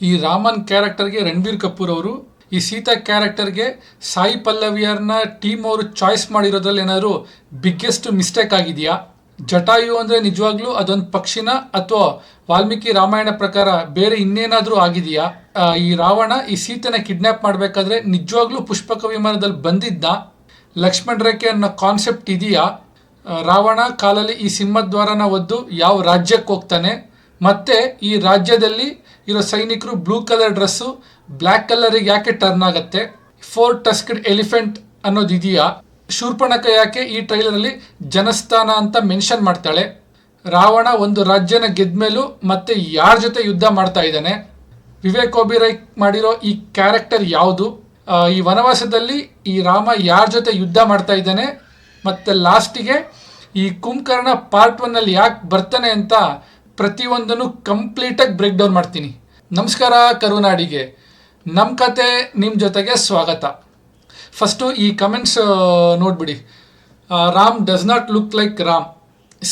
ಈ ರಾಮನ್ ಕ್ಯಾರೆಕ್ಟರ್ಗೆ ರಣಬೀರ್ ಕಪೂರ್ ಅವರು, ಈ ಸೀತಾ ಕ್ಯಾರೆಕ್ಟರ್ಗೆ ಸಾಯಿ ಪಲ್ಲವಿಯರ್ನ ಟೀಮ್ ಅವರು ಚಾಯ್ಸ್ ಮಾಡಿರೋದ್ರಲ್ಲಿ ಏನಾದರೂ ಬಿಗ್ಗೆಸ್ಟ್ ಮಿಸ್ಟೇಕ್ ಆಗಿದೆಯಾ? ಜಟಾಯು ಅಂದರೆ ನಿಜವಾಗ್ಲೂ ಅದೊಂದು ಪಕ್ಷಿನ ಅಥವಾ ವಾಲ್ಮೀಕಿ ರಾಮಾಯಣ ಪ್ರಕಾರ ಬೇರೆ ಇನ್ನೇನಾದರೂ ಆಗಿದೆಯಾ? ಈ ರಾವಣ ಈ ಸೀತೆನ ಕಿಡ್ನ್ಯಾಪ್ ಮಾಡಬೇಕಾದ್ರೆ ನಿಜವಾಗ್ಲೂ ಪುಷ್ಪಕ ವಿಮಾನದಲ್ಲಿ ಬಂದಿದ್ದ? ಲಕ್ಷ್ಮಣ ರೇಖೆ ಅನ್ನೋ ಕಾನ್ಸೆಪ್ಟ್ ಇದೆಯಾ? ರಾವಣ ಕಾಲಲ್ಲಿ ಈ ಸಿಂಹದ್ವಾರನ ಒದ್ದು ಯಾವ ರಾಜ್ಯಕ್ಕೆ ಹೋಗ್ತಾನೆ? ಮತ್ತೆ ಈ ರಾಜ್ಯದಲ್ಲಿ ಇರೋ ಸೈನಿಕರು ಬ್ಲೂ ಕಲರ್ ಡ್ರೆಸ್ಸು ಬ್ಲ್ಯಾಕ್ ಕಲರಿಗೆ ಯಾಕೆ ಟರ್ನ್ ಆಗುತ್ತೆ? 4 ಟಸ್ಕ್ಡ್ ಎಲಿಫೆಂಟ್ ಅನ್ನೋದು ಇದೆಯಾ? ಶೂರ್ಪಣಖ ಯಾಕೆ ಈ ಟ್ರೈಲರಲ್ಲಿ ಜನಸ್ಥಾನ ಅಂತ ಮೆನ್ಷನ್ ಮಾಡ್ತಾಳೆ? ರಾವಣ ಒಂದು ರಾಜ್ಯನ ಗೆದ್ಮೇಲೂ ಮತ್ತೆ ಯಾರ ಜೊತೆ ಯುದ್ಧ ಮಾಡ್ತಾ ಇದ್ದಾನೆ? ವಿವೇಕ್ ಒಬಿರಾಯ್ ಮಾಡಿರೋ ಈ ಕ್ಯಾರೆಕ್ಟರ್ ಯಾವುದು? ಈ ವನವಾಸದಲ್ಲಿ ಈ ರಾಮ ಯಾರ ಜೊತೆ ಯುದ್ಧ ಮಾಡ್ತಾ ಇದ್ದಾನೆ? ಮತ್ತು ಲಾಸ್ಟಿಗೆ ಈ ಕುಂಭಕರ್ಣ ಪಾರ್ಟ್ 1 ಯಾಕೆ ಬರ್ತಾನೆ ಅಂತ ಪ್ರತಿಯೊಂದನ್ನು ಕಂಪ್ಲೀಟಾಗಿ ಬ್ರೇಕ್ ಡೌನ್ ಮಾಡ್ತೀನಿ. ನಮಸ್ಕಾರ ಕರುನಾಡಿಗೆ, ನಮ್ಮ ಕತೆ ನಿಮ್ಮ ಜೊತೆಗೆ ಸ್ವಾಗತ. ಫಸ್ಟು ಈ ಕಮೆಂಟ್ಸ್ ನೋಡ್ಬಿಡಿ. Ram does not look like Ram,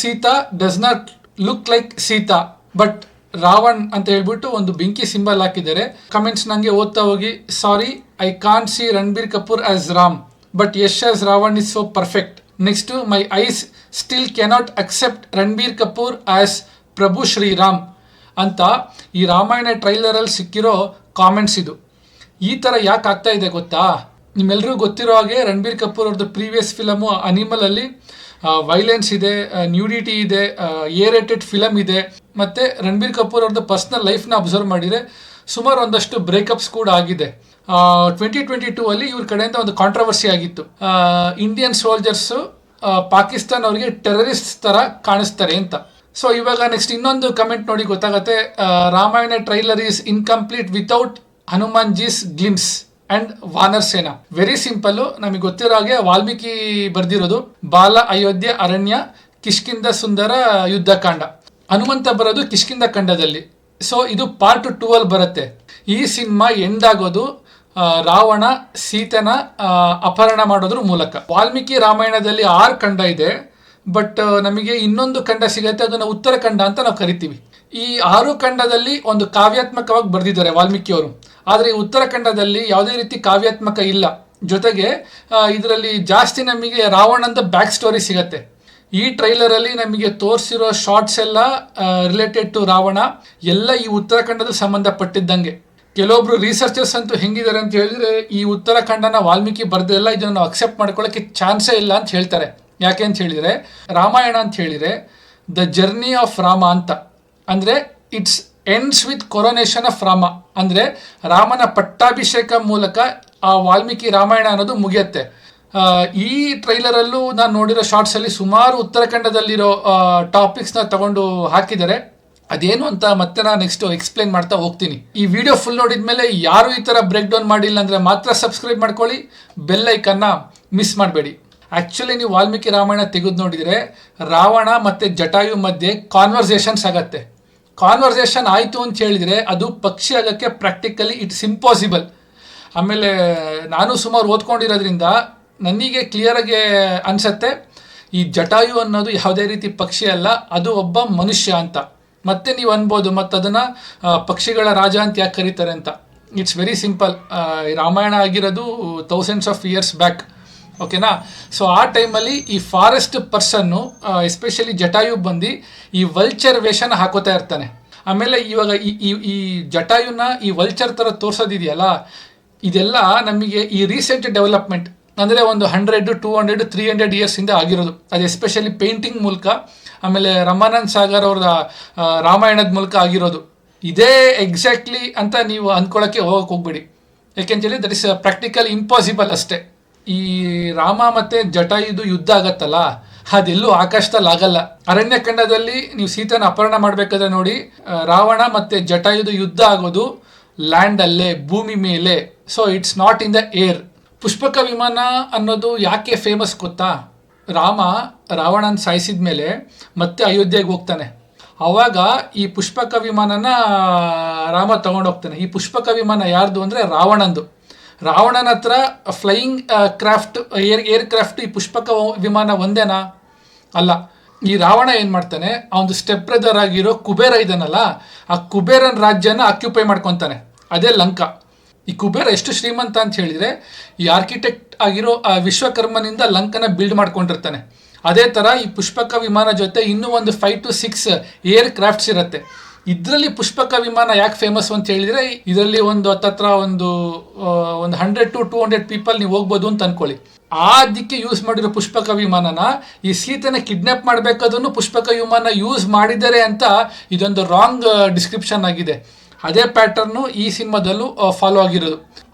Sita does not look like Sita, but Ravan ಅಂತ ಹೇಳ್ಬಿಟ್ಟು ಒಂದು ಬೆಂಕಿ ಸಿಂಬಲ್ ಹಾಕಿದ್ದಾರೆ. ಕಮೆಂಟ್ಸ್ ನನಗೆ ಓದ್ತಾ ಹೋಗಿ, sorry I can't see Ranbir Kapoor as Ram, but Yash as Ravan is so perfect. Next, my eyes still cannot accept Ranbir Kapoor as Prabhu Shriram ಅಂತ ಈ ರಾಮಾಯಣ ಟ್ರೈಲರಲ್ಲಿ ಸಿಕ್ಕಿರೋ ಕಾಮೆಂಟ್ಸ್ ಇದು. ಈ ಥರ ಯಾಕೆ ಆಗ್ತಾ ಇದೆ ಗೊತ್ತಾ? ನಿಮ್ಮೆಲ್ಲರಿಗೂ ಗೊತ್ತಿರೋ ಹಾಗೆ ರಣಬೀರ್ ಕಪೂರ್ ಅವ್ರದ್ದು ಪ್ರೀವಿಯಸ್ ಫಿಲಮು ಅನಿಮಲಲ್ಲಿ ವೈಲೆನ್ಸ್ ಇದೆ, ನ್ಯೂಡಿಟಿ ಇದೆ, ಎ ರೇಟೆಡ್ ಫಿಲಮ್ ಇದೆ. ಮತ್ತು ರಣಬೀರ್ ಕಪೂರ್ ಅವ್ರದ್ದು ಪರ್ಸ್ನಲ್ ಲೈಫ್ನ ಅಬ್ಸರ್ವ್ ಮಾಡಿದರೆ ಸುಮಾರು ಒಂದಷ್ಟು ಬ್ರೇಕಪ್ಸ್ ಕೂಡ ಆಗಿದೆ. 2022 ಅಲ್ಲಿ ಇವ್ರ ಕಡೆಯಿಂದ ಒಂದು ಕಾಂಟ್ರವರ್ಸಿ ಆಗಿತ್ತು. ಇಂಡಿಯನ್ ಸೋಲ್ಜರ್ಸು ಪಾಕಿಸ್ತಾನ್ ಅವರಿಗೆ ಟೆರರಿಸ್ಟ್ ಥರ ಕಾಣಿಸ್ತಾರೆ ಅಂತ. ಸೊ ಇವಾಗ ನೆಕ್ಸ್ಟ್ ಇನ್ನೊಂದು ಕಮೆಂಟ್ ನೋಡಿ ಗೊತ್ತಾಗತ್ತೆ, Ramayana trailer is incomplete without Hanuman ji's glimpse and Vanar Sena. Very simple, ನಮಗೆ ಗೊತ್ತಿರೋ ಹಾಗೆ ವಾಲ್ಮೀಕಿ ಬರ್ದಿರೋದು ಬಾಲ ಅಯೋಧ್ಯೆ ಅರಣ್ಯ ಕಿಷ್ಕಿಂದ ಸುಂದರ ಯುದ್ಧಕಾಂಡ. ಹನುಮಂತ ಬರೋದು ಕಿಷ್ಕಿಂದ ಖಂಡದಲ್ಲಿ. ಸೊ ಇದು ಪಾರ್ಟ್ 2 ಅಲ್ಲಿ ಬರುತ್ತೆ. ಈ ಸಿನಿಮಾ ಎಂಡ್ ಆಗೋದು ರಾವಣ ಸೀತೆನ ಅಪಹರಣ ಮಾಡೋದ್ರ ಮೂಲಕ. ವಾಲ್ಮೀಕಿ ರಾಮಾಯಣದಲ್ಲಿ 6 ಖಂಡ ಇದೆ, ಬಟ್ ನಮಗೆ ಇನ್ನೊಂದು ಖಂಡ ಸಿಗುತ್ತೆ, ಅದನ್ನು ಉತ್ತರಖಂಡ ಅಂತ ನಾವು ಕರಿತೀವಿ. ಈ 6 ಖಂಡದಲ್ಲಿ ಒಂದು ಕಾವ್ಯಾತ್ಮಕವಾಗಿ ಬರೆದಿದ್ದಾರೆ ವಾಲ್ಮೀಕಿಯವರು, ಆದರೆ ಈ ಉತ್ತರಾಖಂಡದಲ್ಲಿ ಯಾವುದೇ ರೀತಿ ಕಾವ್ಯಾತ್ಮಕ ಇಲ್ಲ. ಜೊತೆಗೆ ಇದರಲ್ಲಿ ಜಾಸ್ತಿ ನಮಗೆ ರಾವಣಂದ ಬ್ಯಾಕ್ ಸ್ಟೋರಿ ಸಿಗತ್ತೆ. ಈ ಟ್ರೈಲರಲ್ಲಿ ನಮಗೆ ತೋರಿಸಿರೋ ಶಾರ್ಟ್ಸ್ ಎಲ್ಲ ರಿಲೇಟೆಡ್ ಟು ರಾವಣ ಎಲ್ಲ ಈ ಉತ್ತರಾಖಂಡದಲ್ಲಿ ಸಂಬಂಧಪಟ್ಟಿದ್ದಂಗೆ. ಕೆಲವೊಬ್ರು ರಿಸರ್ಚರ್ಸ್ ಅಂತೂ ಹೆಂಗಿದ್ದಾರೆ ಅಂತ ಹೇಳಿದ್ರೆ, ಈ ಉತ್ತರಾಖಂಡನ ವಾಲ್ಮೀಕಿ ಬರ್ದಿಲ್ಲ, ಇದನ್ನು ನಾವು ಅಕ್ಸೆಪ್ಟ್ ಮಾಡ್ಕೊಳ್ಳೋಕ್ಕೆ ಚಾನ್ಸೇ ಇಲ್ಲ ಅಂತ ಹೇಳ್ತಾರೆ. ಯಾಕೆ ಅಂತ ಹೇಳಿದರೆ, ರಾಮಾಯಣ ಅಂತ ಹೇಳಿದರೆ ದ ಜರ್ನಿ ಆಫ್ ರಾಮ ಅಂತ, ಅಂದರೆ it's ends with coronation of Rama, ಅಂದರೆ ರಾಮನ ಪಟ್ಟಾಭಿಷೇಕ ಮೂಲಕ ಆ ವಾಲ್ಮೀಕಿ ರಾಮಾಯಣ ಅನ್ನೋದು ಮುಗಿಯುತ್ತೆ. ಈ ಟ್ರೈಲರಲ್ಲೂ ನಾನು ನೋಡಿರೋ ಶಾರ್ಟ್ಸಲ್ಲಿ ಸುಮಾರು ಉತ್ತರಾಖಂಡದಲ್ಲಿರೋ ಟಾಪಿಕ್ಸ್ನ ತಗೊಂಡು ಹಾಕಿದ್ದಾರೆ. ಅದೇನು ಅಂತ ಮತ್ತೆ ನಾನು ನೆಕ್ಸ್ಟ್ ಎಕ್ಸ್ಪ್ಲೇನ್ ಮಾಡ್ತಾ ಹೋಗ್ತೀನಿ. ಈ ವಿಡಿಯೋ ಫುಲ್ ನೋಡಿದ ಮೇಲೆ ಯಾರು ಈ ಥರ ಬ್ರೇಕ್ ಡೌನ್ ಮಾಡಿಲ್ಲ ಅಂದರೆ ಮಾತ್ರ ಸಬ್ಸ್ಕ್ರೈಬ್ ಮಾಡ್ಕೊಳ್ಳಿ, ಬೆಲ್ ಐಕನ್ನ ಮಿಸ್ ಮಾಡಬೇಡಿ. ಆ್ಯಕ್ಚುಲಿ ನೀವು ವಾಲ್ಮೀಕಿ ರಾಮಾಯಣ ತೆಗೆದು ನೋಡಿದರೆ ರಾವಣ ಮತ್ತು ಜಟಾಯು ಮಧ್ಯೆ ಕಾನ್ವರ್ಸೇಷನ್ಸ್ ಆಗತ್ತೆ. ಕಾನ್ವರ್ಸೇಷನ್ ಆಯಿತು ಅಂತ ಹೇಳಿದರೆ ಅದು ಪಕ್ಷಿ ಆಗೋಕ್ಕೆ ಪ್ರಾಕ್ಟಿಕಲಿ ಇಟ್ಸ್ ಇಂಪಾಸಿಬಲ್. ಆಮೇಲೆ ನಾನು ಸುಮಾರು ಓದ್ಕೊಂಡಿರೋದ್ರಿಂದ ನನಗೆ ಕ್ಲಿಯರಾಗಿ ಅನಿಸತ್ತೆ, ಈ ಜಟಾಯು ಅನ್ನೋದು ಯಾವುದೇ ರೀತಿ ಪಕ್ಷಿ ಅಲ್ಲ, ಅದು ಒಬ್ಬ ಮನುಷ್ಯ ಅಂತ. ಮತ್ತೆ ನೀವು ಅನ್ಬೋದು, ಮತ್ತು ಅದನ್ನು ಪಕ್ಷಿಗಳ ರಾಜ ಅಂತ ಯಾಕೆ ಕರೀತಾರೆ ಅಂತ. It's very simple. ರಾಮಾಯಣ ಆಗಿರೋದು ಥೌಸಂಡ್ಸ್ ಆಫ್ ಇಯರ್ಸ್ ಬ್ಯಾಕ್, ಓಕೆನಾ? ಸೊ ಆ ಟೈಮಲ್ಲಿ ಈ ಫಾರೆಸ್ಟ್ ಪರ್ಸನ್ನು ಎಸ್ಪೆಷಲಿ ಜಟಾಯು ಬಂದು ಈ ವಲ್ಚರ್ ವೇಷನ ಹಾಕೋತಾ ಇರ್ತಾನೆ. ಆಮೇಲೆ ಇವಾಗ ಈ ಜಟಾಯುನ ಈ ವಲ್ಚರ್ ಥರ ತೋರಿಸೋದಿದೆಯಲ್ಲ, ಇದೆಲ್ಲ ನಮಗೆ ಈ ರೀಸೆಂಟ್ ಡೆವಲಪ್ಮೆಂಟ್, ಅಂದರೆ ಒಂದು 100, 200, 300 ಇಯರ್ಸಿಂದ ಆಗಿರೋದು. ಅದು ಎಸ್ಪೆಷಲಿ ಪೇಂಟಿಂಗ್ ಮೂಲಕ, ಆಮೇಲೆ ರಮಾನಂದ್ ಸಾಗರ್ ಅವರ ರಾಮಾಯಣದ ಮೂಲಕ ಆಗಿರೋದು. ಇದೇ ಎಕ್ಸಾಕ್ಟ್ಲಿ ಅಂತ ನೀವು ಅಂದ್ಕೊಳ್ಳೋಕ್ಕೆ ಹೋಗ್ಬೇಡಿ, ಯಾಕೆಂತೇಳಿ ದಟ್ ಇಸ್ ಪ್ರಾಕ್ಟಿಕಲ್ ಇಂಪಾಸಿಬಲ್ ಅಷ್ಟೇ. ಈ ರಾಮ ಮತ್ತು ಜಟಾಯುದು ಯುದ್ಧ ಆಗತ್ತಲ್ಲ, ಅದೆಲ್ಲೂ ಆಕಾಶದಲ್ಲಿ ಆಗಲ್ಲ. ಅರಣ್ಯಕಾಂಡದಲ್ಲಿ ನೀವು ಸೀತೆನ ಅಪಹರಣ ಮಾಡಬೇಕಾದ್ರೆ ನೋಡಿ, ರಾವಣ ಮತ್ತು ಜಟಾಯುದು ಯುದ್ಧ ಆಗೋದು ಲ್ಯಾಂಡಲ್ಲೇ, ಭೂಮಿ ಮೇಲೆ. So it's not in the air. Pushpaka ವಿಮಾನ ಅನ್ನೋದು ಯಾಕೆ ಫೇಮಸ್ ಗೊತ್ತಾ? ರಾಮ ರಾವಣನ ಸಾಯಿಸಿದ ಮೇಲೆ ಮತ್ತೆ ಅಯೋಧ್ಯೆಗೆ ಹೋಗ್ತಾನೆ. ಆವಾಗ ಈ ಪುಷ್ಪಕ ವಿಮಾನನ ರಾಮ ತಗೊಂಡೋಗ್ತಾನೆ. ಈ ಪುಷ್ಪಕ ವಿಮಾನ ಯಾರ್ದು ಅಂದರೆ ರಾವಣಂದು. ರಾವಣನ ಹತ್ರ ಫ್ಲೈಯಿಂಗ್ ಕ್ರಾಫ್ಟ್, ಏರ್ ಕ್ರಾಫ್ಟ್, ಈ ಪುಷ್ಪಕ ವಿಮಾನ ಒಂದೇನಾ? ಅಲ್ಲ. ಈ ರಾವಣ ಏನು ಮಾಡ್ತಾನೆ, ಅವನು ಸ್ಟೆಪ್ ಬ್ರದರ್ ಆಗಿರೋ ಕುಬೇರ ಇದನ್ನಲ್ಲ, ಆ ಕುಬೇರನ ರಾಜ್ಯನ ಆಕ್ಯುಪೈ ಮಾಡ್ಕೊತಾನೆ. ಅದೇ ಲಂಕಾ. ಈ ಕುಬೇರ ಎಷ್ಟು ಶ್ರೀಮಂತ ಅಂತ ಹೇಳಿದರೆ, ಈ ಆರ್ಕಿಟೆಕ್ಟ್ ಆಗಿರೋ ಆ ವಿಶ್ವಕರ್ಮನಿಂದ ಲಂಕನ ಬಿಲ್ಡ್ ಮಾಡ್ಕೊಂಡಿರ್ತಾನೆ. ಅದೇ ಥರ ಈ ಪುಷ್ಪಕ ವಿಮಾನ ಜೊತೆ ಇನ್ನೂ ಒಂದು 5 to 6 ಏರ್ ಕ್ರಾಫ್ಟ್ಸ್ ಇರುತ್ತೆ. ಇದರಲ್ಲಿ ಪುಷ್ಪಕ ವಿಮಾನ ಯಾಕೆ ಫೇಮಸ್ ಅಂತ ಹೇಳಿದರೆ, ಇದರಲ್ಲಿ ಒಂದು ಹತ್ತತ್ರ ಒಂದು 100 to 200 ಪೀಪಲ್ ನೀವು ಹೋಗ್ಬೋದು ಅಂತ ಅನ್ಕೊಳ್ಳಿ. ಆ ದಿಕ್ಕೆ ಯೂಸ್ ಮಾಡಿರೋ ಪುಷ್ಪಕ ವಿಮಾನನ ಈ ಸೀತೆನ ಕಿಡ್ನಾಪ್ ಮಾಡಬೇಕಾದ್ರೂ ಪುಷ್ಪಕ ವಿಮಾನ ಯೂಸ್ ಮಾಡಿದ್ದಾರೆ ಅಂತ ಇದೊಂದು ರಾಂಗ್ ಡಿಸ್ಕ್ರಿಪ್ಷನ್ ಆಗಿದೆ. ಅದೇ ಪ್ಯಾಟರ್ನು ಈ ಸಿನಿಮಾದಲ್ಲೂ ಫಾಲೋ ಆಗಿರೋದು.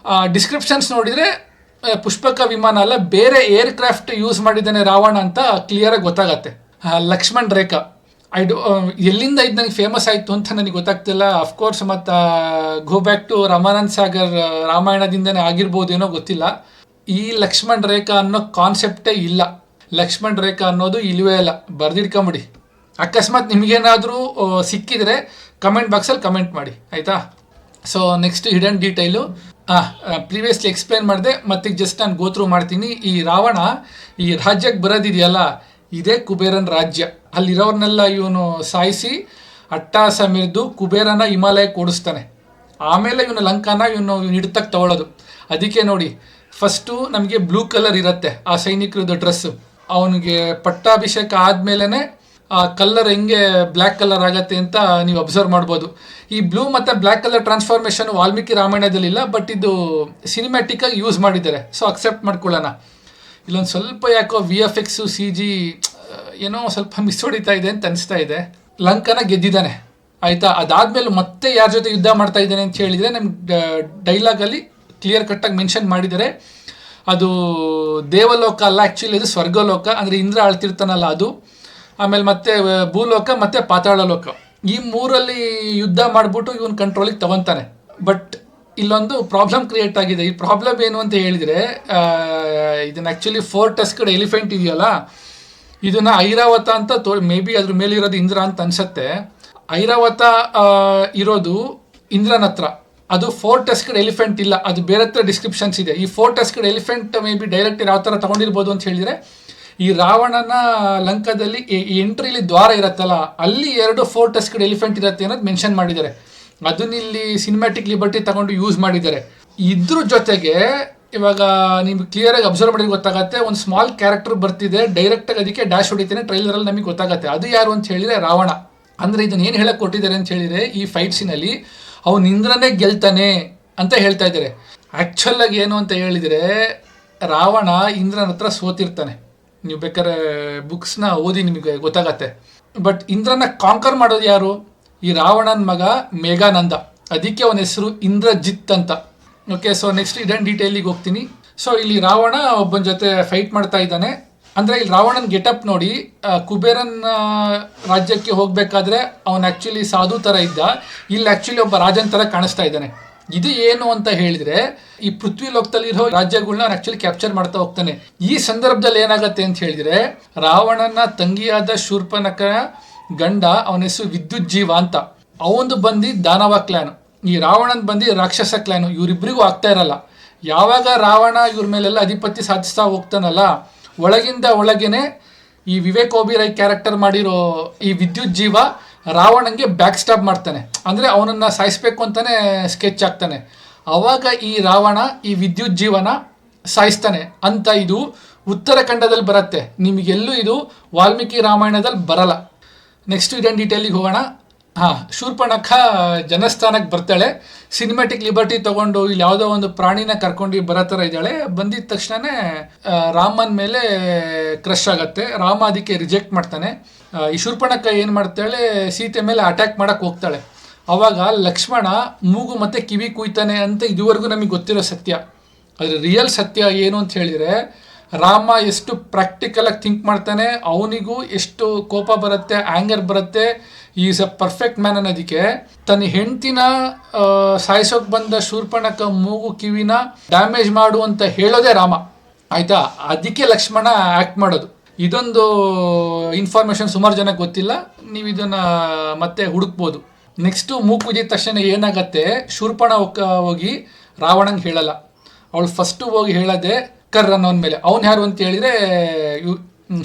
ಡಿಸ್ಕ್ರಿಪ್ಷನ್ಸ್ ನೋಡಿದರೆ ಪುಷ್ಪಕ ವಿಮಾನ ಅಲ್ಲ, ಬೇರೆ ಏರ್ ಕ್ರಾಫ್ಟ್ ಯೂಸ್ ಮಾಡಿದ್ದಾನೆ ರಾವಣ ಅಂತ ಕ್ಲಿಯರಾಗಿ ಗೊತ್ತಾಗತ್ತೆ. ಲಕ್ಷ್ಮಣ್ ರೇಖಾ ಎಲ್ಲಿಂದ ಇದು ನನಗೆ ಫೇಮಸ್ ಆಯಿತು ಅಂತ ನನಗೆ ಗೊತ್ತಾಗ್ತಿಲ್ಲ. ಅಫ್ಕೋರ್ಸ್ ಮತ್ತು go back to Ramanand Sagar ರಾಮಾಯಣದಿಂದನೇ ಆಗಿರ್ಬೋದೇನೋ ಗೊತ್ತಿಲ್ಲ. ಈ ಲಕ್ಷ್ಮಣ್ ರೇಖಾ ಅನ್ನೋ ಕಾನ್ಸೆಪ್ಟೇ ಇಲ್ಲ. ಲಕ್ಷ್ಮಣ್ ರೇಖಾ ಅನ್ನೋದು ಇಲ್ಲವೇ ಇಲ್ಲ, ಬರ್ದಿಡ್ಕೊಂಬಿಡಿ. ಅಕಸ್ಮಾತ್ ನಿಮಗೇನಾದರೂ ಸಿಕ್ಕಿದರೆ ಕಮೆಂಟ್ ಬಾಕ್ಸಲ್ಲಿ ಕಮೆಂಟ್ ಮಾಡಿ, ಆಯಿತಾ? So next hidden detail previously explain ಮಾಡಿದೆ, ಮತ್ತೀಗ ಜಸ್ಟ್ ನಾನು ಗೋತ್ರೂ ಮಾಡ್ತೀನಿ. ಈ ರಾವಣ ಈ ರಾಜ್ಯಕ್ಕೆ ಬರೋದಿದೆಯಲ್ಲ, ಇದೇ ಕುಬೇರನ ರಾಜ್ಯ. ಅಲ್ಲಿರೋರ್ನೆಲ್ಲ ಇವನು ಸಾಯಿಸಿ ಅಟ್ಟಾಸ ಮೆರೆದು ಕುಬೇರನ ಹಿಮಾಲಯಕ್ಕೆ ಓಡಿಸ್ತಾನೆ. ಆಮೇಲೆ ಇವನು ಲಂಕಾನ ಇವನು ಹಿಡ್ತಕ್ಕೆ ತಗೊಳ್ಳೋದು. ಅದಕ್ಕೆ ನೋಡಿ, ಫಸ್ಟು ನಮಗೆ ಬ್ಲೂ ಕಲರ್ ಇರುತ್ತೆ ಆ ಸೈನಿಕರದ್ದು ಡ್ರೆಸ್ಸು. ಅವನಿಗೆ ಪಟ್ಟಾಭಿಷೇಕ ಆದಮೇಲೆ ಆ ಕಲರ್ ಹೆಂಗೆ ಬ್ಲ್ಯಾಕ್ ಕಲರ್ ಆಗತ್ತೆ ಅಂತ ನೀವು ಅಬ್ಸರ್ವ್ ಮಾಡ್ಬೋದು. ಈ ಬ್ಲೂ ಮತ್ತು ಬ್ಲ್ಯಾಕ್ ಕಲರ್ ಟ್ರಾನ್ಸ್ಫಾರ್ಮೇಷನ್ ವಾಲ್ಮೀಕಿ ರಾಮಾಯಣದಲ್ಲಿಲ್ಲ, ಬಟ್ ಇದು ಸಿನಿಮ್ಯಾಟಿಕ್ಕಾಗಿ ಯೂಸ್ ಮಾಡಿದ್ದಾರೆ. ಸೊ ಅಕ್ಸೆಪ್ಟ್ ಮಾಡ್ಕೊಳ್ಳೋಣ. ಇಲ್ಲೊಂದು ಸ್ವಲ್ಪ ಯಾಕೋ VFX CG ಏನೋ ಸ್ವಲ್ಪ ಮಿಸ್ ಹೊಡಿತಾ ಇದೆ ಅಂತ ಅನಿಸ್ತಾ ಇದೆ. ಲಂಕನ ಗೆದ್ದಿದ್ದಾನೆ, ಆಯಿತಾ? ಅದಾದಮೇಲೆ ಮತ್ತೆ ಯಾರ ಜೊತೆ ಯುದ್ಧ ಮಾಡ್ತಾ ಇದ್ದಾನೆ ಅಂತ ಹೇಳಿದರೆ ನಮ್ಗೆ ಡೈಲಾಗಲ್ಲಿ ಕ್ಲಿಯರ್ ಕಟ್ಟಾಗಿ ಮೆನ್ಷನ್ ಮಾಡಿದ್ದಾರೆ. ಅದು ದೇವಲೋಕ ಅಲ್ಲ, ಆ್ಯಕ್ಚುಲಿ ಅದು ಸ್ವರ್ಗಲೋಕ, ಅಂದರೆ ಇಂದ್ರ ಆಳ್ತಿರ್ತಾನಲ್ಲ ಅದು. ಆಮೇಲೆ ಮತ್ತೆ ಭೂಲೋಕ ಮತ್ತು ಪಾತಾಳ ಲೋಕ, ಈ ಮೂರಲ್ಲಿ ಯುದ್ಧ ಮಾಡಿಬಿಟ್ಟು ಇವನ್ ಕಂಟ್ರೋಲಿಗೆ ತಗೊತಾನೆ. ಬಟ್ ಇಲ್ಲೊಂದು ಪ್ರಾಬ್ಲಮ್ ಕ್ರಿಯೇಟ್ ಆಗಿದೆ. ಈ ಪ್ರಾಬ್ಲಮ್ ಏನು ಅಂತ ಹೇಳಿದರೆ, ಇದನ್ನು ಆ್ಯಕ್ಚುಲಿ 4 ಟಸ್ಕ್ಡ್ ಎಲಿಫೆಂಟ್ ಇದೆಯಲ್ಲ, ಇದನ್ನು ಐರಾವತ ಅಂತ ಮೇ ಬಿ ಅದ್ರ ಮೇಲೆ ಇರೋದು ಇಂದ್ರ ಅಂತ ಅನ್ಸುತ್ತೆ. ಐರಾವತ ಇರೋದು ಇಂದ್ರನ ಹತ್ರ. ಅದು 4 ಟಸ್ಕ್ಡ್ ಎಲಿಫೆಂಟ್ ಇಲ್ಲ, ಅದು ಬೇರೆ ಹತ್ರ ಡಿಸ್ಕ್ರಿಪ್ಷನ್ಸ್ ಇದೆ. ಈ 4 ಟಸ್ಕ್ಡ್ ಎಲಿಫೆಂಟ್ ಮೇ ಬಿ ಡೈರೆಕ್ಟ್ ಯಾವ ಥರ ತೊಗೊಂಡಿರ್ಬೋದು ಅಂತ ಹೇಳಿದರೆ, ಈ ರಾವಣನ ಲಂಕಾದಲ್ಲಿ ಈ ಎಂಟ್ರಿಲಿ ದ್ವಾರ ಇರುತ್ತಲ್ಲ, ಅಲ್ಲಿ 2 4 ಟಸ್ಕ್ಡ್ ಎಲಿಫೆಂಟ್ ಇರುತ್ತೆ ಅನ್ನೋದು ಮೆನ್ಷನ್ ಮಾಡಿದ್ದಾರೆ. ಅದನ್ನ ಇಲ್ಲಿ ಸಿನಿಮ್ಯಾಟಿಕ್ ಲಿಬರ್ಟಿ ತಗೊಂಡು ಯೂಸ್ ಮಾಡಿದ್ದಾರೆ. ಇದ್ರ ಜೊತೆಗೆ ಇವಾಗ ನಿಮ್ಗೆ ಕ್ಲಿಯರಾಗಿ ಅಬ್ಸರ್ವ್ ಮಾಡಿದ್ರೆ ಗೊತ್ತಾಗತ್ತೆ, ಒಂದು ಸ್ಮಾಲ್ ಕ್ಯಾರೆಕ್ಟರ್ ಬರ್ತಿದೆ, ಡೈರೆಕ್ಟಾಗಿ ಅದಕ್ಕೆ ಡ್ಯಾಶ್ ಹೊಡಿತೇನೆ ಟ್ರೈಲರಲ್ಲಿ ನಮಗೆ ಗೊತ್ತಾಗತ್ತೆ. ಅದು ಯಾರು ಅಂತ ಹೇಳಿದರೆ ರಾವಣ. ಅಂದರೆ ಇದನ್ನು ಏನು ಹೇಳಕ್ಕೆ ಕೊಟ್ಟಿದ್ದಾರೆ ಅಂತ ಹೇಳಿದರೆ, ಈ ಫೈಟ್ ಸೀನಲ್ಲಿ ಅವನು ಇಂದ್ರನೇ ಗೆಲ್ತಾನೆ ಅಂತ ಹೇಳ್ತಾ ಇದ್ದಾರೆ. ಆ್ಯಕ್ಚುಲಾಗಿ ಏನು ಅಂತ ಹೇಳಿದರೆ, ರಾವಣ ಇಂದ್ರನ ಹತ್ರ ಸೋತಿರ್ತಾನೆ. ನೀವು ಬೇಕಾದ್ರೆ ಬುಕ್ಸ್ನ ಓದಿ ನಿಮಗೆ ಗೊತ್ತಾಗತ್ತೆ. ಬಟ್ ಇಂದ್ರನ ಕಾಂಕರ್ ಮಾಡೋದು ಯಾರು? ಈ ರಾವಣನ ಮಗ ಮೇಘಾನಂದ. ಅದಕ್ಕೆ ಅವನ ಹೆಸರು ಇಂದ್ರಜಿತ್ ಅಂತ. ಓಕೆ, ಸೊ ನೆಕ್ಸ್ಟ್ ಇದನ್ನು ಡೀಟೇಲಿಗೆ ಹೋಗ್ತೀನಿ. ಸೊ ಇಲ್ಲಿ ರಾವಣ ಒಬ್ಬನ ಜೊತೆ ಫೈಟ್ ಮಾಡ್ತಾ ಇದ್ದಾನೆ. ಅಂದರೆ ಇಲ್ಲಿ ರಾವಣನ ಗೆಟಪ್ ನೋಡಿ, ಕುಬೇರನ್ ರಾಜ್ಯಕ್ಕೆ ಹೋಗಬೇಕಾದ್ರೆ ಅವನು ಆ್ಯಕ್ಚುಲಿ ಸಾಧು ಥರ ಇದ್ದ, ಇಲ್ಲಿ ಆ್ಯಕ್ಚುಲಿ ಒಬ್ಬ ರಾಜನ್ ಥರ ಕಾಣಿಸ್ತಾ ಇದ್ದಾನೆ. ಇದು ಏನು ಅಂತ ಹೇಳಿದರೆ, ಈ ಪೃಥ್ವಿ ಲೋಕದಲ್ಲಿರೋ ರಾಜ್ಯಗಳನ್ನ ಆ್ಯಕ್ಚುಲಿ ಕ್ಯಾಪ್ಚರ್ ಮಾಡ್ತಾ ಹೋಗ್ತಾನೆ. ಈ ಸಂದರ್ಭದಲ್ಲಿ ಏನಾಗುತ್ತೆ ಅಂತ ಹೇಳಿದರೆ, ರಾವಣನ ತಂಗಿಯಾದ ಶೂರ್ಪನಖ ಗಂಡ, ಅವನ ಹೆಸರು ವಿದ್ಯುಜ್ಜೀವ ಅಂತ. ಅವನು ಬಂದು ದಾನವ ಕ್ಲಾನ್, ಈ ರಾವಣನ್ ಬಂದು ರಾಕ್ಷಸ ಕ್ಲಾನು. ಇವರಿಬ್ಬರಿಗೂ ಆಗ್ತಾ ಇರಲ್ಲ. ಯಾವಾಗ ರಾವಣ ಇವ್ರ ಮೇಲೆಲ್ಲ ಅಧಿಪತಿ ಸಾಧಿಸ್ತಾ ಹೋಗ್ತಾನಲ್ಲ, ಒಳಗಿಂದ ಒಳಗೇನೆ ಈ ವಿವೇಕ್ ಓಬಿರಾಯ್ ಕ್ಯಾರೆಕ್ಟರ್ ಮಾಡಿರೋ ಈ ವಿದ್ಯುಜ್ಜೀವ ರಾವಣಂಗೆ ಬ್ಯಾಕ್ ಸ್ಟಾಪ್ ಮಾಡ್ತಾನೆ. ಅಂದರೆ ಅವನನ್ನು ಸಾಯಿಸ್ಬೇಕು ಅಂತಲೇ ಸ್ಕೆಚ್ ಆಗ್ತಾನೆ. ಆವಾಗ ಈ ರಾವಣ ಈ ವಿದ್ಯುಜ್ಜೀವನ ಸಾಯಿಸ್ತಾನೆ ಅಂತ ಇದು ಉತ್ತರಾಖಂಡದಲ್ಲಿ ಬರುತ್ತೆ. ನಿಮಗೆಲ್ಲೂ ಇದು ವಾಲ್ಮೀಕಿ ರಾಮಾಯಣದಲ್ಲಿ ಬರಲ್ಲ. ನೆಕ್ಸ್ಟ್ ಇದನ್ನು ಡೀಟೇಲಿಗೆ ಹೋಗೋಣ. ಶೂರ್ಪಣಖ ಜನಸ್ಥಾನಕ್ಕೆ ಬರ್ತಾಳೆ. ಸಿನಿಮ್ಯಾಟಿಕ್ ಲಿಬರ್ಟಿ ತೊಗೊಂಡು ಇಲ್ಲಿ ಯಾವುದೋ ಒಂದು ಪ್ರಾಣಿನ ಕರ್ಕೊಂಡು ಬರೋ ಥರ ಇದ್ದಾಳೆ. ಬಂದಿದ್ದ ತಕ್ಷಣವೇ ರಾಮನ ಮೇಲೆ ಕ್ರಶ್ ಆಗುತ್ತೆ. ರಾಮ ಅದಕ್ಕೆ ರಿಜೆಕ್ಟ್ ಮಾಡ್ತಾನೆ. ಈ ಶೂರ್ಪಣಖ ಏನು ಮಾಡ್ತಾಳೆ, ಸೀತೆ ಮೇಲೆ ಅಟ್ಯಾಕ್ ಮಾಡೋಕ್ಕೆ ಹೋಗ್ತಾಳೆ. ಆವಾಗ ಲಕ್ಷ್ಮಣ ಮೂಗು ಮತ್ತು ಕಿವಿ ಕುಯ್ತಾನೆ ಅಂತ ಇದುವರೆಗೂ ನಮಗೆ ಗೊತ್ತಿರೋ ಸತ್ಯ. ಆದರೆ ರಿಯಲ್ ಸತ್ಯ ಏನು ಅಂತ ಹೇಳಿದರೆ, ರಾಮ ಎಷ್ಟು ಪ್ರಾಕ್ಟಿಕಲಾಗಿ ಥಿಂಕ್ ಮಾಡ್ತಾನೆ, ಅವನಿಗೂ ಎಷ್ಟು ಕೋಪ ಬರುತ್ತೆ, ಆ್ಯಂಗರ್ ಬರುತ್ತೆ. ಈಸ್ ಅ ಪರ್ಫೆಕ್ಟ್ ಮ್ಯಾನ್ ಅನ್ನೋದಕ್ಕೆ ತನ್ನ ಹೆಂಡ್ತಿನ ಸಾಯಿಸೋಕೆ ಬಂದ ಶೂರ್ಪಣಖ ಮೂಗು ಕಿವಿನ ಡ್ಯಾಮೇಜ್ ಮಾಡು ಅಂತ ಹೇಳೋದೇ ರಾಮ, ಆಯಿತಾ? ಅದಕ್ಕೆ ಲಕ್ಷ್ಮಣ ಆ್ಯಕ್ಟ್ ಮಾಡೋದು. ಇದೊಂದು ಇನ್ಫಾರ್ಮೇಷನ್ ಸುಮಾರು ಜನಕ್ಕೆ ಗೊತ್ತಿಲ್ಲ, ನೀವು ಇದನ್ನು ಮತ್ತೆ ಹುಡುಕ್ಬೋದು. ನೆಕ್ಸ್ಟು ಮೂಗು ಕುದಿದ ತಕ್ಷಣ ಏನಾಗತ್ತೆ, ಶೂರ್ಪಣ ಹೋಗಿ ರಾವಣಂಗೆ ಹೇಳಲ್ಲ. ಅವಳು ಫಸ್ಟು ಹೋಗಿ ಹೇಳೋದೆ ಕರ್ ಅನ್ನೋನ ಮೇಲೆ. ಅವ್ನು ಯಾರು ಅಂತ ಹೇಳಿದರೆ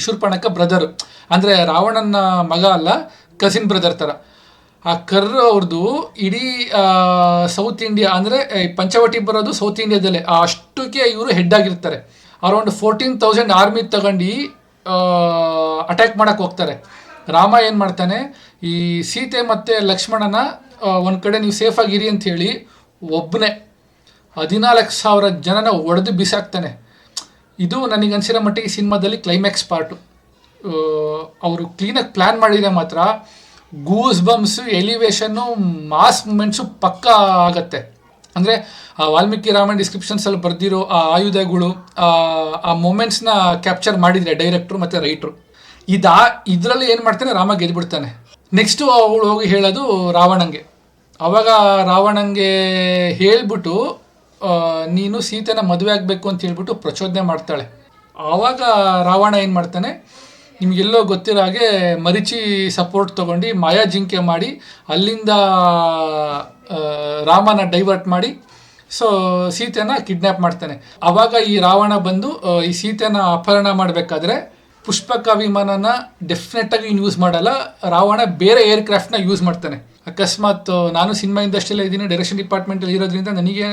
ಶೂರ್ಪಣಖ ಬ್ರದರು. ಅಂದರೆ ರಾವಣನ ಮಗ ಅಲ್ಲ, ಕಸಿನ್ ಬ್ರದರ್ ಥರ. ಆ ಕರ್ರು ಅವ್ರದ್ದು ಇಡೀ ಸೌತ್ ಇಂಡಿಯಾ ಅಂದರೆ ಪಂಚವಟಿ ಬರೋದು ಸೌತ್ ಇಂಡಿಯಾದಲ್ಲೇ, ಅಷ್ಟಕ್ಕೆ ಇವರು ಹೆಡ್ ಆಗಿರ್ತಾರೆ. ಅರೌಂಡ್ 14,000 ಆರ್ಮಿ ತಗೊಂಡು ಅಟ್ಯಾಕ್ ಮಾಡೋಕ್ಕೆ ಹೋಗ್ತಾರೆ. ರಾಮ ಏನು ಮಾಡ್ತಾನೆ, ಈ ಸೀತೆ ಮತ್ತು ಲಕ್ಷ್ಮಣನ ಒಂದು ಕಡೆ ನೀವು ಸೇಫಾಗಿರಿ ಅಂತ ಹೇಳಿ ಒಬ್ಬನೇ 14,000 ಜನನ ಒಡೆದು ಬಿಸಾಕ್ತಾನೆ. ಇದು ನನಗೆ ಅನಿಸಿರೋ ಮಟ್ಟಿಗೆ ಸಿನಿಮಾದಲ್ಲಿ ಕ್ಲೈಮ್ಯಾಕ್ಸ್ ಪಾರ್ಟು. ಅವರು ಕ್ಲೀನಾಗಿ ಪ್ಲ್ಯಾನ್ ಮಾಡಿದರೆ ಮಾತ್ರ ಗೂಸ್ ಬಂಪ್ಸು, ಎಲಿವೇಶನ್ನು, ಮಾಸ್ ಮೂಮೆಂಟ್ಸು ಪಕ್ಕಾ ಆಗತ್ತೆ. ಅಂದರೆ ವಾಲ್ಮೀಕಿ ರಾಮಾಯಣ ಡಿಸ್ಕ್ರಿಪ್ಷನ್ಸಲ್ಲಿ ಬರೆದಿರೋ ಆ ಆಯುಧಗಳು, ಆ ಮೂಮೆಂಟ್ಸ್ನ ಕ್ಯಾಪ್ಚರ್ ಮಾಡಿದರೆ ಡೈರೆಕ್ಟ್ರು ಮತ್ತು ರೈಟ್ರು. ಇದರಲ್ಲಿ ಏನು ಮಾಡ್ತಾನೆ, ರಾಮ ಗೆದ್ಬಿಡ್ತಾನೆ. ನೆಕ್ಸ್ಟು ಅವಳು ಹೋಗಿ ಹೇಳೋದು ರಾವಣಂಗೆ. ಆವಾಗ ರಾವಣಂಗೆ ಹೇಳ್ಬಿಟ್ಟು ನೀನು ಸೀತೆನ ಮದುವೆ ಆಗಬೇಕು ಅಂತ ಹೇಳ್ಬಿಟ್ಟು ಪ್ರಚೋದನೆ ಮಾಡ್ತಾಳೆ. ಆವಾಗ ರಾವಣ ಏನು ಮಾಡ್ತಾನೆ, ನಿಮಗೆಲ್ಲೋ ಗೊತ್ತಿರೋ ಹಾಗೆ ಮರಿಚಿ ಸಪೋರ್ಟ್ ತೊಗೊಂಡು ಮಾಯಾ ಜಿಂಕೆ ಮಾಡಿ ಅಲ್ಲಿಂದ ರಾಮನ ಡೈವರ್ಟ್ ಮಾಡಿ ಸೀತೆನ ಕಿಡ್ನ್ಯಾಪ್ ಮಾಡ್ತಾನೆ. ಆವಾಗ ಈ ರಾವಣ ಬಂದು ಈ ಸೀತೆನ ಅಪಹರಣ ಮಾಡಬೇಕಾದ್ರೆ ಪುಷ್ಪಕ ವಿಮಾನನ ಡೆಫಿನೆಟಾಗಿ ಯೂಸ್ ಮಾಡಲ್ಲ, ರಾವಣ ಬೇರೆ ಏರ್ಕ್ರಾಫ್ಟ್ನ ಯೂಸ್ ಮಾಡ್ತಾನೆ. ಅಕಸ್ಮಾತ್ ನಾನು ಸಿನಿಮಾ ಇಂಡಸ್ಟ್ರಿಯಲ್ಲೇ ಇದ್ದೀನಿ, ಡೈರೆಕ್ಷನ್ ಡಿಪಾರ್ಟ್ಮೆಂಟಲ್ಲಿ ಇರೋದ್ರಿಂದ ನನಗೆ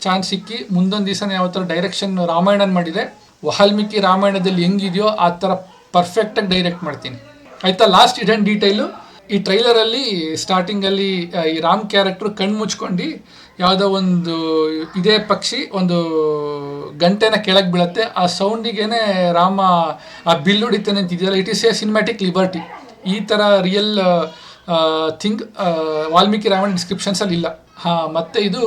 ಚಾನ್ಸ್ ಸಿಕ್ಕಿ ಮುಂದೊಂದು ದಿವಸ ಯಾವ ಥರ ಡೈರೆಕ್ಷನ್ ರಾಮಾಯಣನ ಮಾಡಿದೆ, ವಾಲ್ಮೀಕಿ ರಾಮಾಯಣದಲ್ಲಿ ಹೆಂಗಿದೆಯೋ ಆ ಥರ ಪರ್ಫೆಕ್ಟಾಗಿ ಡೈರೆಕ್ಟ್ ಮಾಡ್ತೀನಿ. ಆಯಿತಾ. ಲಾಸ್ಟ್ ಇಡನ್ ಡೀಟೈಲು, ಈ ಟ್ರೈಲರಲ್ಲಿ ಸ್ಟಾರ್ಟಿಂಗಲ್ಲಿ ಈ ರಾಮ್ ಕ್ಯಾರೆಕ್ಟ್ರು ಕಣ್ಣು ಮುಚ್ಕೊಂಡು ಯಾವುದೋ ಒಂದು ಇದೇ ಪಕ್ಷಿ ಒಂದು ಗಂಟೆನ ಕೆಳಗೆ ಬೀಳುತ್ತೆ, ಆ ಸೌಂಡಿಗೇ ರಾಮ ಆ ಬಿಲ್ ಹೊಡಿತಾನೆ ಅಂತಿದೆಯಲ್ಲ, it is a cinematic liberty. ಈ ಥರ ರಿಯಲ್ ಥಿಂಗ್ ವಾಲ್ಮೀಕಿ ರಾಮಾಯಣ ಡಿಸ್ಕ್ರಿಪ್ಷನ್ಸಲ್ಲಿ ಇಲ್ಲ. ಮತ್ತು ಇದು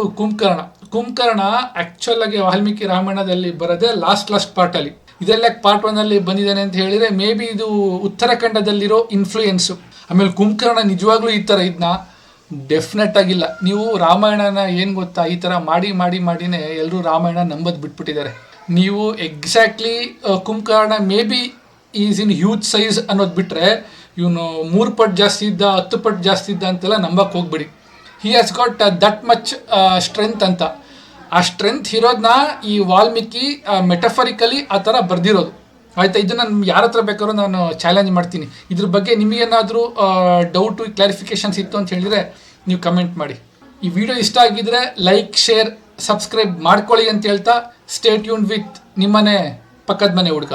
ಕುಂಭಕರ್ಣ ಆ್ಯಕ್ಚುಲಾಗಿ ವಾಲ್ಮೀಕಿ ರಾಮಾಯಣದಲ್ಲಿ ಬರೋದೇ ಲಾಸ್ಟ್ ಪಾರ್ಟಲ್ಲಿ. ಇದೆಲ್ಲ ಪಾರ್ಟ್ 1 ಬಂದಿದ್ದಾನೆ ಅಂತ ಹೇಳಿದರೆ ಮೇ ಬಿ ಇದು ಉತ್ತರಾಖಂಡದಲ್ಲಿರೋ ಇನ್ಫ್ಲೂಯೆನ್ಸು. ಆಮೇಲೆ ಕುಂಭಕರ್ಣ ನಿಜವಾಗ್ಲೂ ಈ ಥರ ಇದನ್ನ ಡೆಫಿನೆಟ್ ಆಗಿಲ್ಲ. ನೀವು ರಾಮಾಯಣನ ಏನು ಗೊತ್ತಾ, ಈ ಥರ ಮಾಡಿನೇ ಎಲ್ಲರೂ ರಾಮಾಯಣ ನಂಬೋದು ಬಿಟ್ಬಿಟ್ಟಿದ್ದಾರೆ. ನೀವು exactly Kumbhakarna may be is in huge size ಅನ್ನೋದು ಬಿಟ್ಟರೆ, ಇವನು 3 ಪಟ್ಟು ಜಾಸ್ತಿ ಇದ್ದ, 10 ಪಟ್ಟು ಜಾಸ್ತಿ ಇದ್ದ ಅಂತೆಲ್ಲ ನಂಬಕ್ಕೆ ಹೋಗ್ಬಿಡಿ. He has got that much strength ಅಂತ. ಆ ಸ್ಟ್ರೆಂತ್ ಇರೋದನ್ನ ಈ ವಾಲ್ಮೀಕಿ ಮೆಟಫರಿಕಲಿ ಆ ಥರ ಬರೆದಿರೋದು. ಆಯಿತಾ. ಇದು ನಾನು ಯಾರ ಹತ್ರ ಬೇಕಾದ್ರೂ ನಾನು ಚಾಲೆಂಜ್ ಮಾಡ್ತೀನಿ. ಇದ್ರ ಬಗ್ಗೆ ನಿಮಗೇನಾದರೂ ಡೌಟು, ಕ್ಲಾರಿಫಿಕೇಷನ್ಸ್ ಇತ್ತು ಅಂತ ಹೇಳಿದರೆ ನೀವು ಕಮೆಂಟ್ ಮಾಡಿ. ಈ ವಿಡಿಯೋ ಇಷ್ಟ ಆಗಿದ್ದರೆ ಲೈಕ್, ಶೇರ್, ಸಬ್ಸ್ಕ್ರೈಬ್ ಮಾಡ್ಕೊಳ್ಳಿ ಅಂತ ಹೇಳ್ತಾ ಸ್ಟೇ ಟ್ಯೂನ್ಡ್ ವಿತ್ ನಿಮ್ಮನೆ ಪಕ್ಕದ ಮನೆ ಹುಡುಗ.